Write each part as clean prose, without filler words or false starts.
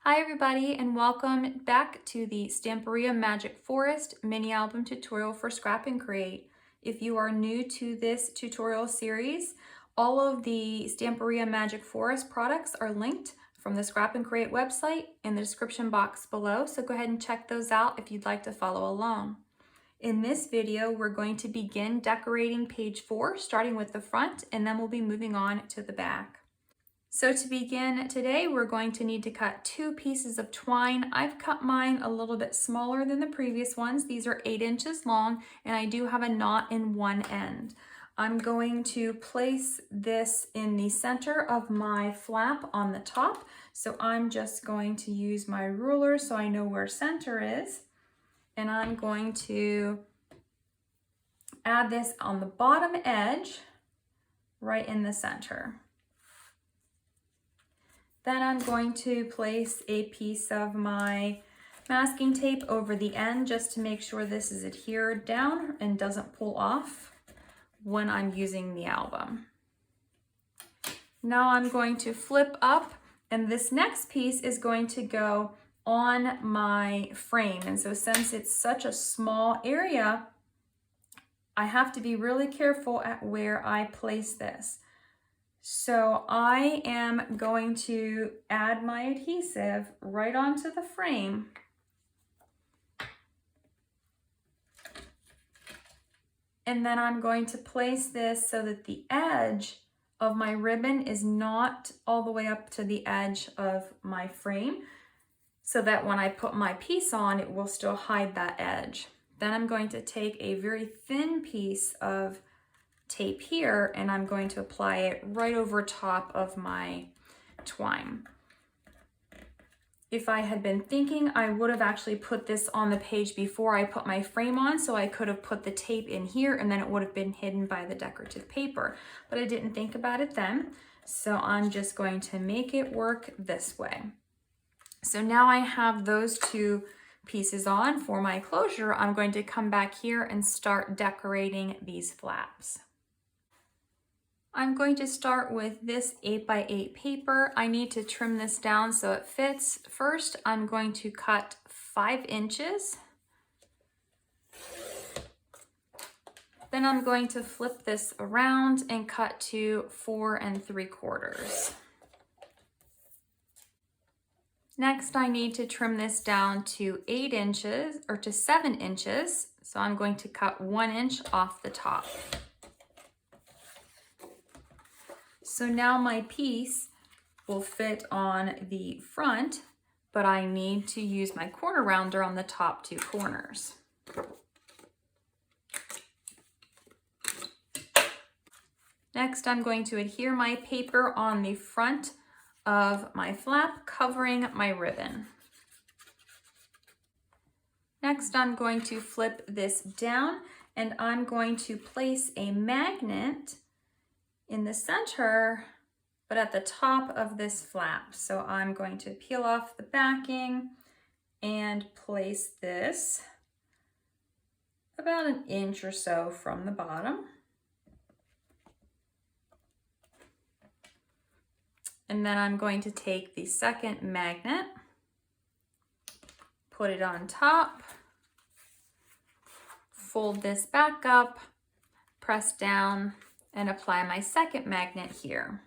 Hi everybody and welcome back to the Stamperia Magic Forest mini album tutorial for ScrapNCreate. If you are new to this tutorial series, all of the Stamperia Magic Forest products are linked from the ScrapNCreate website in the description box below, so go ahead and check those out if you'd like to follow along. In this video, we're going to begin decorating page 4, starting with the front, and then we'll be moving on to the back. So to begin today, we're going to need to cut 2 pieces of twine. I've cut mine a little bit smaller than the previous ones. These are 8 inches long, and I do have a knot in one end. I'm going to place this in the center of my flap on the top. So I'm just going to use my ruler so I know where center is. And I'm going to add this on the bottom edge, right in the center. Then I'm going to place a piece of my masking tape over the end just to make sure this is adhered down and doesn't pull off when I'm using the album. Now I'm going to flip up, and this next piece is going to go on my frame. And so since it's such a small area, I have to be really careful at where I place this. So I am going to add my adhesive right onto the frame. And then I'm going to place this so that the edge of my ribbon is not all the way up to the edge of my frame, so that when I put my piece on, it will still hide that edge. Then I'm going to take a very thin piece of tape here, and I'm going to apply it right over top of my twine. If I had been thinking, I would have actually put this on the page before I put my frame on, so I could have put the tape in here and then it would have been hidden by the decorative paper. But I didn't think about it then, so I'm just going to make it work this way. So now I have those 2 pieces on. For my closure, I'm going to come back here and start decorating these flaps. I'm going to start with this 8x8 paper. I need to trim this down so it fits. First, I'm going to cut 5 inches. Then I'm going to flip this around and cut to 4 3/4. Next, I need to trim this down to 8 inches or to 7 inches. So I'm going to cut 1 inch off the top. So now my piece will fit on the front, but I need to use my corner rounder on the top 2 corners. Next, I'm going to adhere my paper on the front of my flap, covering my ribbon. Next, I'm going to flip this down, and I'm going to place a magnet in the center, but at the top of this flap. So I'm going to peel off the backing and place this about 1 inch or so from the bottom. And then I'm going to take the second magnet, put it on top, fold this back up, press down, and apply my second magnet here.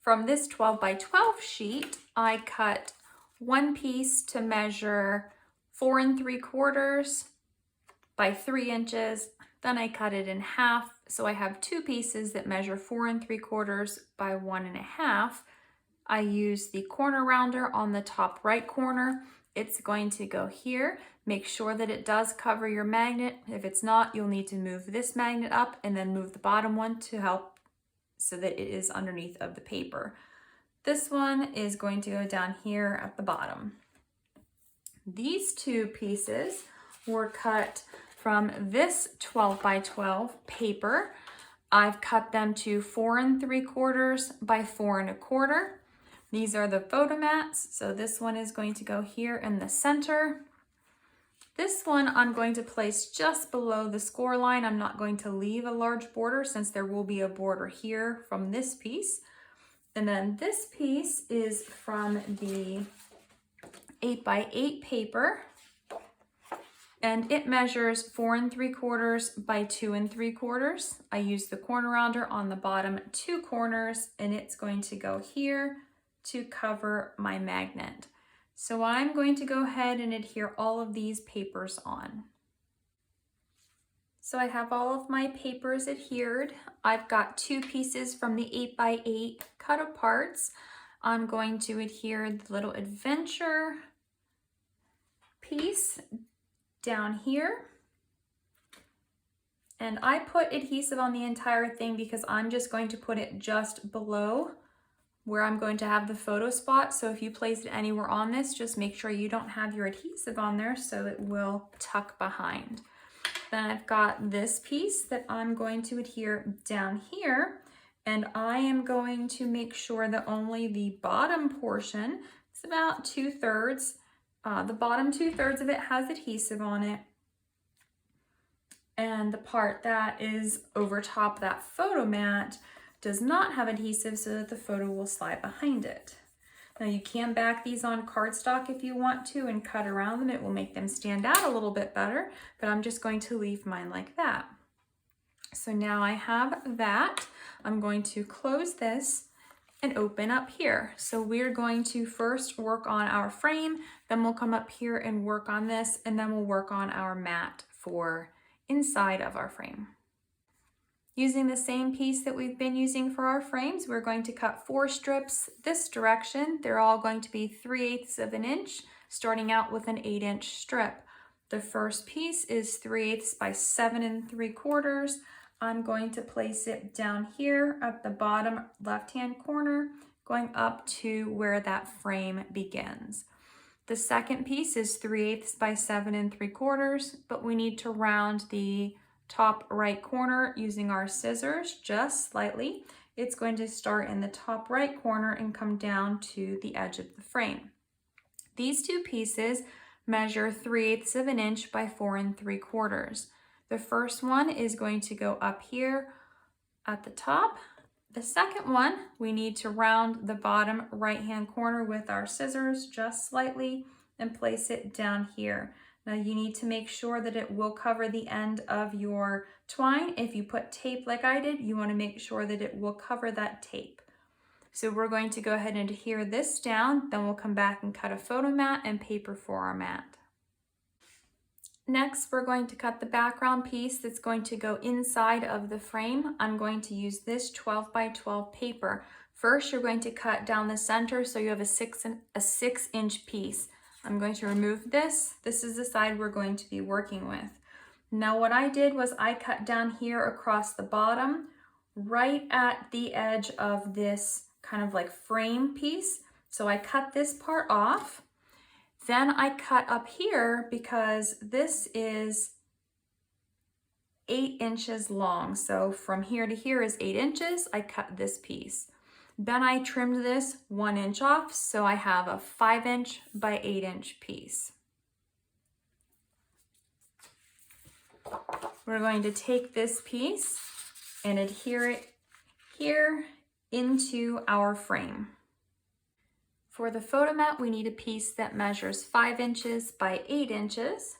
From this 12x12 sheet, I cut 1 piece to measure 4 3/4 by 3 inches. Then I cut it in half, so I have 2 pieces that measure 4 3/4 by 1 1/2. I use the corner rounder on the top right corner. It's going to go here. Make sure that it does cover your magnet. If it's not, you'll need to move this magnet up and then move the bottom one to help so that it is underneath of the paper. This one is going to go down here at the bottom. These 2 pieces were cut from this 12x12 paper. I've cut them to 4 3/4 by 4 1/4. These are the photo mats. So this one is going to go here in the center. This one I'm going to place just below the score line. I'm not going to leave a large border since there will be a border here from this piece. And then this piece is from the 8x8 paper, and it measures 4 3/4 by 2 3/4. I use the corner rounder on the bottom 2 corners, and it's going to go here to cover my magnet. So I'm going to go ahead and adhere all of these papers on. So I have all of my papers adhered. I've got 2 pieces from the 8x8 cut aparts. I'm going to adhere the little adventure piece down here. And I put adhesive on the entire thing because I'm just going to put it just below where I'm going to have the photo spot. So if you place it anywhere on this, just make sure you don't have your adhesive on there so it will tuck behind. Then I've got this piece that I'm going to adhere down here, and I am going to make sure that only the bottom portion, it's about 2/3, the bottom 2/3 of it has adhesive on it, and the part that is over top that photo mat does not have adhesive so that the photo will slide behind it. Now you can back these on cardstock if you want to and cut around them. It will make them stand out a little bit better, but I'm just going to leave mine like that. So now I have that. I'm going to close this and open up here. So we're going to first work on our frame, then we'll come up here and work on this, and then we'll work on our mat for inside of our frame. Using the same piece that we've been using for our frames, we're going to cut 4 strips this direction. They're all going to be 3/8 of an inch, starting out with an 8-inch strip. The first piece is 3/8 by 7 3/4. I'm going to place it down here at the bottom left-hand corner, going up to where that frame begins. The second piece is 3/8 by 7 3/4, but we need to round the top right corner using our scissors just slightly. It's going to start in the top right corner and come down to the edge of the frame. These 2 pieces measure 3/8 of an inch by 4 3/4. The first one is going to go up here at the top. The second one, we need to round the bottom right-hand corner with our scissors just slightly and place it down here. Now you need to make sure that it will cover the end of your twine. If you put tape like I did, you want to make sure that it will cover that tape. So we're going to go ahead and adhere this down, then we'll come back and cut a photo mat and paper for our mat. Next, we're going to cut the background piece that's going to go inside of the frame. I'm going to use this 12 by 12 paper. First, you're going to cut down the center so you have a 6-inch piece. I'm going to remove this. This is the side we're going to be working with. Now what I did was I cut down here across the bottom, right at the edge of this kind of like frame piece. So I cut this part off. Then I cut up here because this is 8 inches long. So from here to here is 8 inches. I cut this piece. Then I trimmed this 1 inch off, so I have a 5-inch by 8-inch piece. We're going to take this piece and adhere it here into our frame. For the photo mat, we need a piece that measures 5 inches by 8 inches.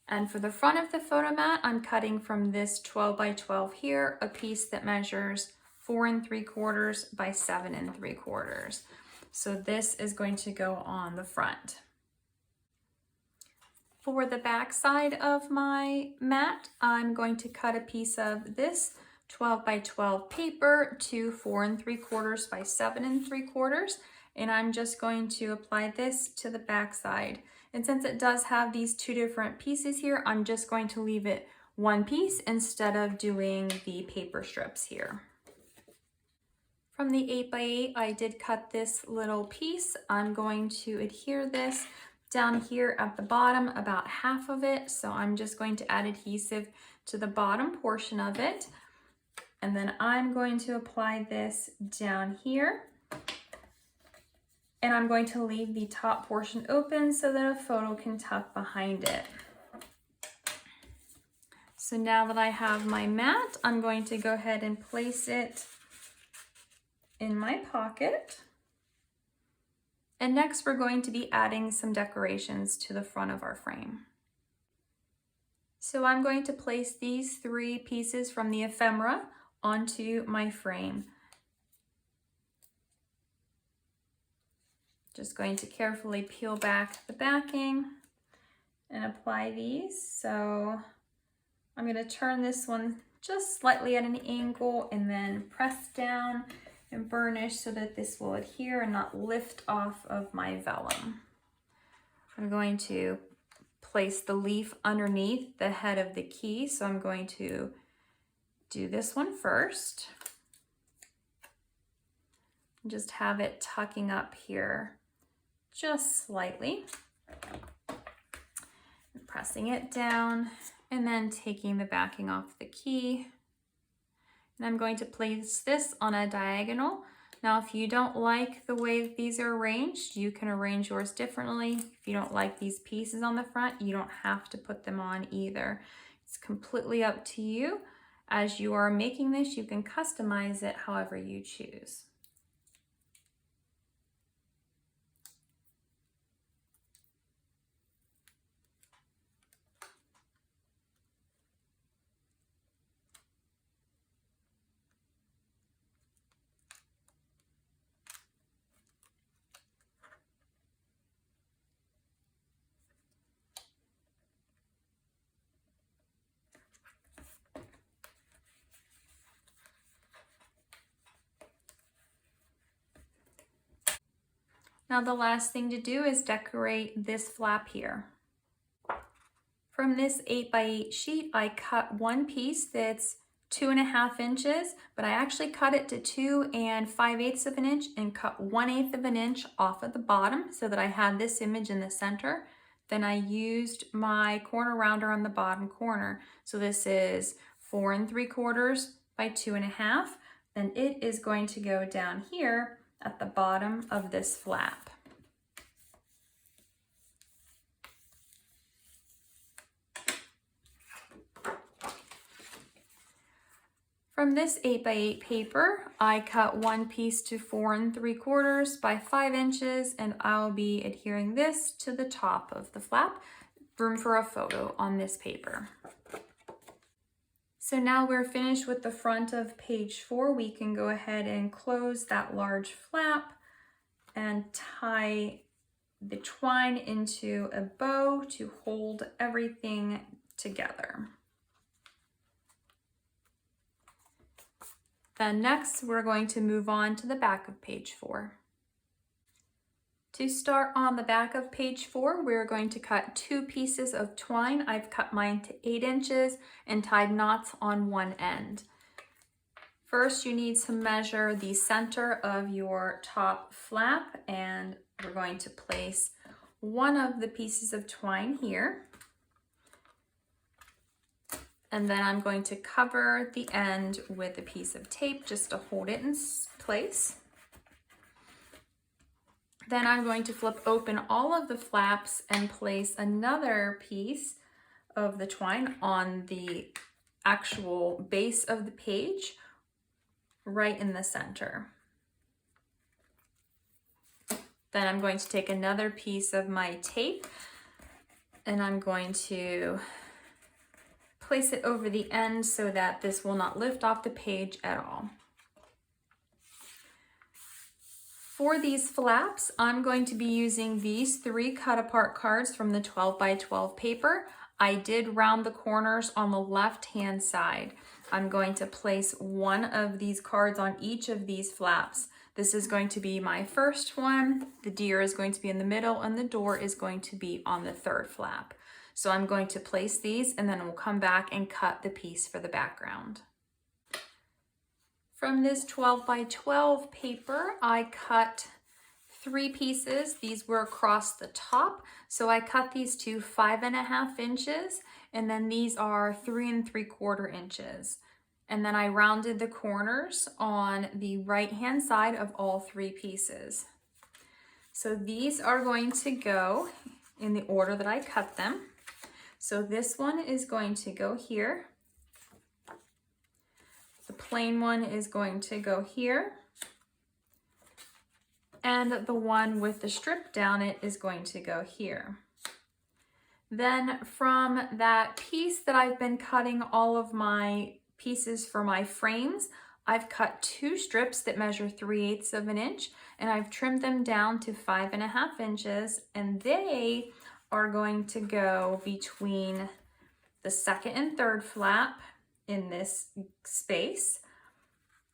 And for the front of the photo mat, I'm cutting from this 12 by 12 here, a piece that measures 4 3/4 by 7 3/4. So this is going to go on the front. For the back side of my mat, I'm going to cut a piece of this 12 by 12 paper to 4 3/4 by 7 3/4, and I'm just going to apply this to the back side. And since it does have these 2 different pieces here, I'm just going to leave it one piece instead of doing the paper strips here. From the 8x8, I did cut this little piece. I'm going to adhere this down here at the bottom, about half of it. So I'm just going to add adhesive to the bottom portion of it. And then I'm going to apply this down here. And I'm going to leave the top portion open so that a photo can tuck behind it. So now that I have my mat, I'm going to go ahead and place it in my pocket. And next we're going to be adding some decorations to the front of our frame. So I'm going to place these 3 pieces from the ephemera onto my frame. Just going to carefully peel back the backing and apply these. So I'm going to turn this one just slightly at an angle and then press down and burnish so that this will adhere and not lift off of my vellum. I'm going to place the leaf underneath the head of the key, so I'm going to do this one first. Just have it tucking up here just slightly. Pressing it down and then taking the backing off the key. And I'm going to place this on a diagonal. Now, if you don't like the way these are arranged, you can arrange yours differently. If you don't like these pieces on the front, you don't have to put them on either. It's completely up to you. As you are making this, you can customize it however you choose. Now the last thing to do is decorate this flap here. From this 8x8 sheet, I cut one piece that's 2.5 inches, but I actually cut it to 2 5/8 of an inch and cut 1/8 of an inch off of the bottom so that I had this image in the center. Then I used my corner rounder on the bottom corner. So this is 4 3/4 by 2.5. Then it is going to go down here at the bottom of this flap. From this 8x8 paper, I cut one piece to 4 3/4 by 5 inches, and I'll be adhering this to the top of the flap. Room for a photo on this paper. So now we're finished with the front of page 4. We can go ahead and close that large flap and tie the twine into a bow to hold everything together. Then next, we're going to move on to the back of page 4. To start on the back of page 4, we're going to cut 2 pieces of twine. I've cut mine to 8 inches and tied knots on one end. First, you need to measure the center of your top flap, and we're going to place one of the pieces of twine here. And then I'm going to cover the end with a piece of tape just to hold it in place. Then I'm going to flip open all of the flaps and place another piece of the twine on the actual base of the page, right in the center. Then I'm going to take another piece of my tape and I'm going to place it over the end so that this will not lift off the page at all. For these flaps, I'm going to be using these 3 cut apart cards from the 12x12 paper. I did round the corners on the left-hand side. I'm going to place one of these cards on each of these flaps. This is going to be my first one. The deer is going to be in the middle and the door is going to be on the 3rd flap. So I'm going to place these and then we'll come back and cut the piece for the background. From this 12x12 paper, I cut 3 pieces. These were across the top. So I cut these to 5.5 inches, and then these are 3 3/4 inches. And then I rounded the corners on the right-hand side of all 3 pieces. So these are going to go in the order that I cut them. So this one is going to go here. The plain one is going to go here. and the one with the strip down it is going to go here. Then from that piece that I've been cutting all of my pieces for my frames, I've cut 2 strips that measure 3/8 of an inch, and I've trimmed them down to 5.5 inches, and they are going to go between the 2nd and 3rd flap in this space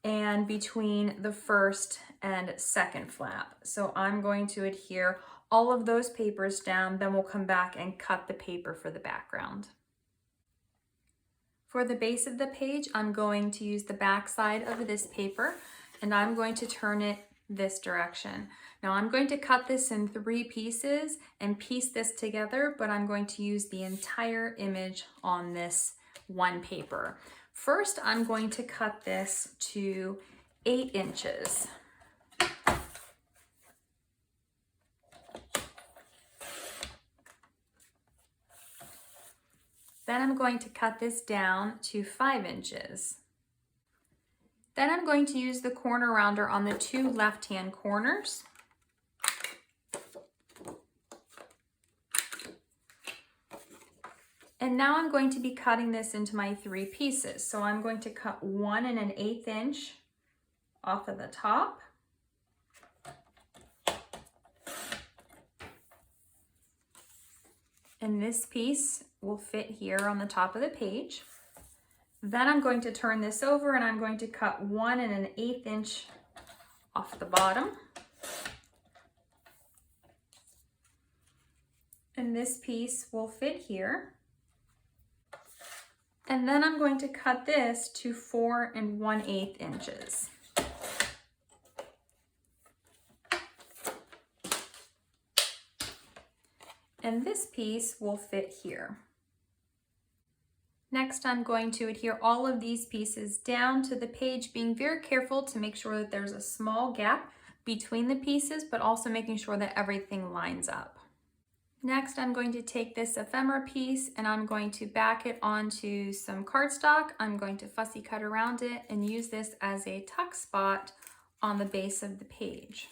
and between the 1st and 2nd flap. So I'm going to adhere all of those papers down, then we'll come back and cut the paper for the background. For the base of the page, I'm going to use the back side of this paper, and I'm going to turn it this direction. Now I'm going to cut this in 3 pieces and piece this together, but I'm going to use the entire image on this one paper. First, I'm going to cut this to 8 inches. Then I'm going to cut this down to 5 inches. Then I'm going to use the corner rounder on the 2 left-hand corners. And now I'm going to be cutting this into my 3 pieces. So I'm going to cut 1 1/8 inch off of the top. And this piece will fit here on the top of the page. Then I'm going to turn this over and I'm going to cut 1 1/8 inch off the bottom. And this piece will fit here. And then I'm going to cut this to 4 1/8 inches. And this piece will fit here. Next, I'm going to adhere all of these pieces down to the page, being very careful to make sure that there's a small gap between the pieces, but also making sure that everything lines up. Next, I'm going to take this ephemera piece and I'm going to back it onto some cardstock. I'm going to fussy cut around it and use this as a tuck spot on the base of the page.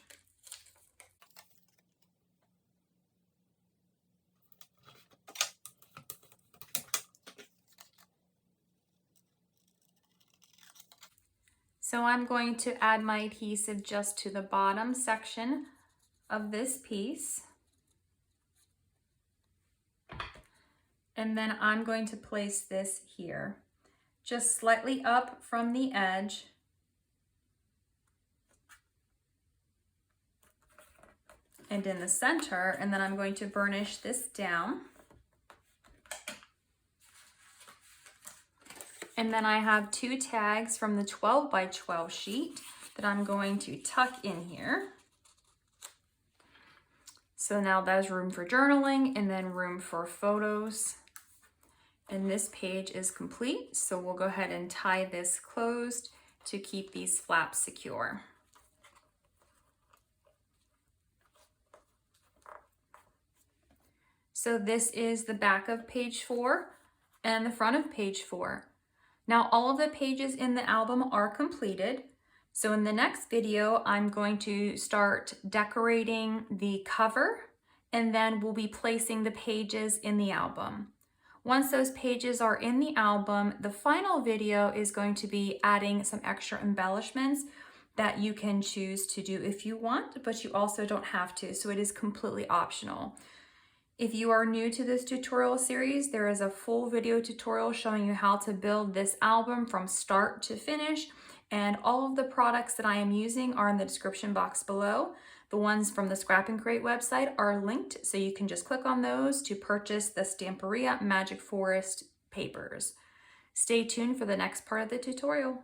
So I'm going to add my adhesive just to the bottom section of this piece. And then I'm going to place this here, just slightly up from the edge. And in the center, and then I'm going to burnish this down. And then I have 2 tags from the 12 by 12 sheet that I'm going to tuck in here. So now there's room for journaling and then room for photos. And this page is complete, so we'll go ahead and tie this closed to keep these flaps secure. So this is the back of page 4 and the front of page 4. Now all of the pages in the album are completed. So in the next video, I'm going to start decorating the cover, and then we'll be placing the pages in the album. Once those pages are in the album, the final video is going to be adding some extra embellishments that you can choose to do if you want, but you also don't have to, so it is completely optional. If you are new to this tutorial series, there is a full video tutorial showing you how to build this album from start to finish, and all of the products that I am using are in the description box below. The ones from the ScrapNCreate website are linked, so you can just click on those to purchase the Stamperia Magic Forest papers. Stay tuned for the next part of the tutorial.